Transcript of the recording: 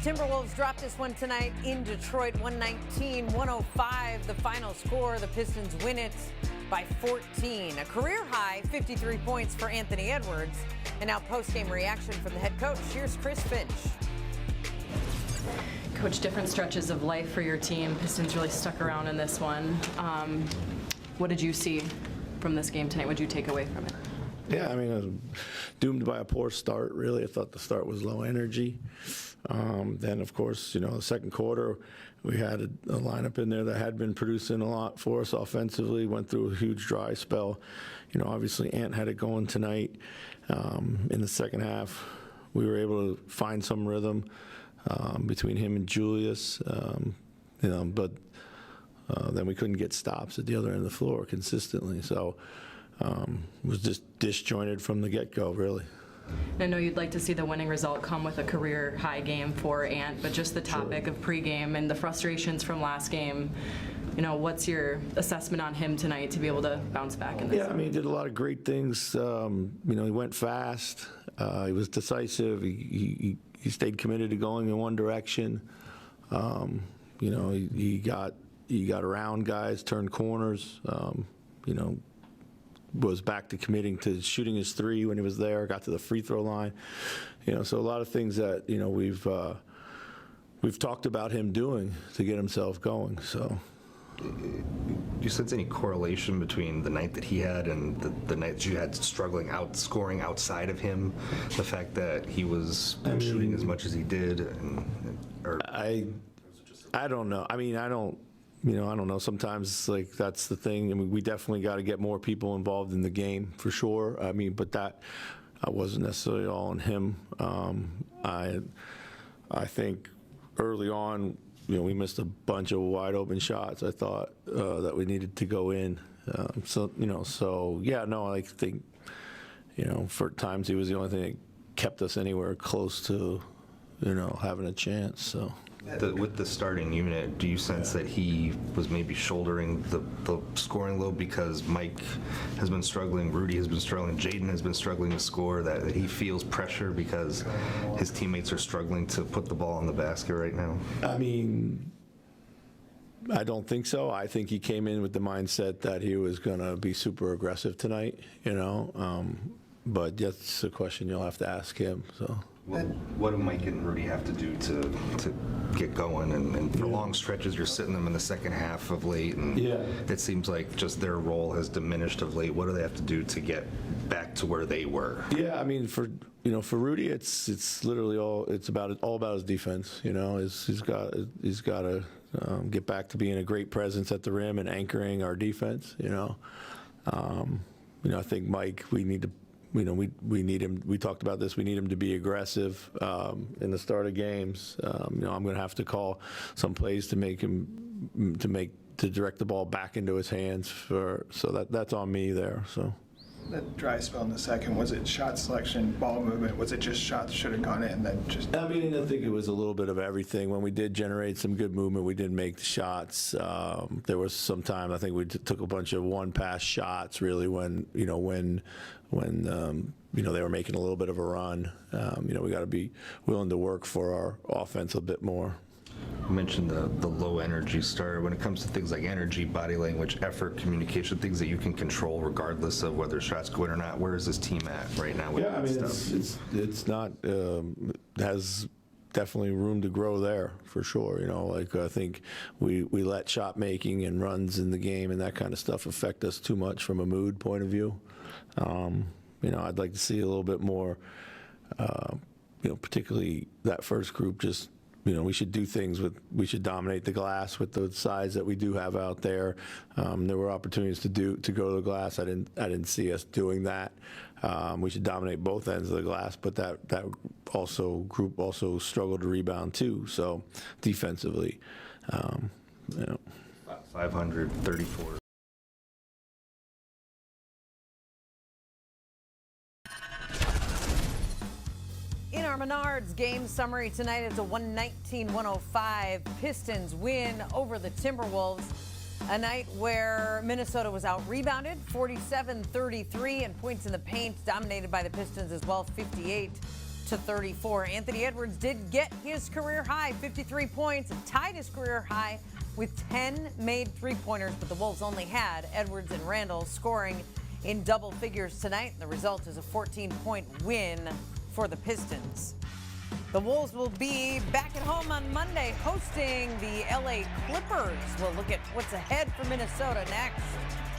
Timberwolves dropped this one tonight in Detroit, 119-105. The final score, the Pistons win it by 14. A career-high 53 points for Anthony Edwards. And now post-game reaction from the head coach. Here's Finch. Coach, different stretches of life for your team. Pistons really stuck around in this one. What did you see from this game tonight? What did you take away from it? Yeah, I mean, I was doomed by a poor start, really. I thought the start was low energy. Then, of course, the second quarter, we had a lineup in there that had been producing a lot for us offensively, went through a huge dry spell. Obviously, Ant had it going tonight. In the second half, we were able to find some rhythm between him and Julius, but then we couldn't get stops at the other end of the floor consistently. So it was just disjointed from the get-go, really. I know you'd like to see the winning result come with a career-high game for Ant, but just the topic of pregame and the frustrations from last game, what's your assessment on him tonight to be able to bounce back in this? Yeah, I mean, he did a lot of great things. He went fast. He was decisive. He stayed committed to going in one direction. He got around guys, turned corners. Was back to committing to shooting his three when he was there, got to the free throw line. So a lot of things that, we've talked about him doing to get himself going. So, do you sense any correlation between the night that he had and the nights you had scoring outside of him? The fact that he was shooting as much as he did, I don't know. I mean, I don't know. Sometimes, that's the thing. I mean, we definitely got to get more people involved in the game, for sure. I mean, but that wasn't necessarily all on him. I think early on, we missed a bunch of wide open shots. I thought that we needed to go in. I think, for times he was the only thing that kept us anywhere close to, having a chance. So. With the starting unit, do you sense that he was maybe shouldering the scoring load because Mike has been struggling, Rudy has been struggling, Jaden has been struggling to score, that he feels pressure because his teammates are struggling to put the ball in the basket right now? I mean, I don't think so. I think he came in with the mindset that he was going to be super aggressive tonight, but that's a question you'll have to ask him. So. What do Mike and Rudy have to do to get going? And for long stretches, you're sitting them in the second half of late, and it seems like just their role has diminished of late. What do they have to do to get back to where they were? Yeah, I mean, for Rudy, it's literally all about his defense. He's got to get back to being a great presence at the rim and anchoring our defense. I think Mike, we need to. We need him. We talked about this. We need him to be aggressive in the start of games. I'm going to have to call some plays to make him to direct the ball back into his hands. So that's on me there. So. That dry spell in the second, was it shot selection, ball movement? Was it just shots should have gone in? Then just. I mean, I think it was a little bit of everything. When we did generate some good movement, we didn't make the shots. There was some time I think we took a bunch of one-pass shots. Really, when they were making a little bit of a run. We got to be willing to work for our offense a bit more. You mentioned the low energy start. When it comes to things like energy, body language, effort, communication, things that you can control regardless of whether shots go in or not, where is this team at right now with that stuff? It's not has definitely room to grow there for sure. I think we let shot making and runs in the game and that kind of stuff affect us too much from a mood point of view. I'd like to see a little bit more, particularly that first group. Just we should do things we should dominate the glass with the size that we do have out there. There were opportunities to go to the glass. I didn't see us doing that. We should dominate both ends of the glass, but that group also struggled to rebound too. So defensively, 534. In our Menards game summary tonight, it's a 119-105 Pistons win over the Timberwolves. A night where Minnesota was out-rebounded, 47-33, and points in the paint dominated by the Pistons as well, 58 to 34. Anthony Edwards did get his career high, 53 points, and tied his career high with 10 made three-pointers, but the Wolves only had Edwards and Randall scoring in double figures tonight. The result is a 14-point win for the Pistons. The Wolves will be back at home on Monday hosting the LA Clippers. We'll look at what's ahead for Minnesota next.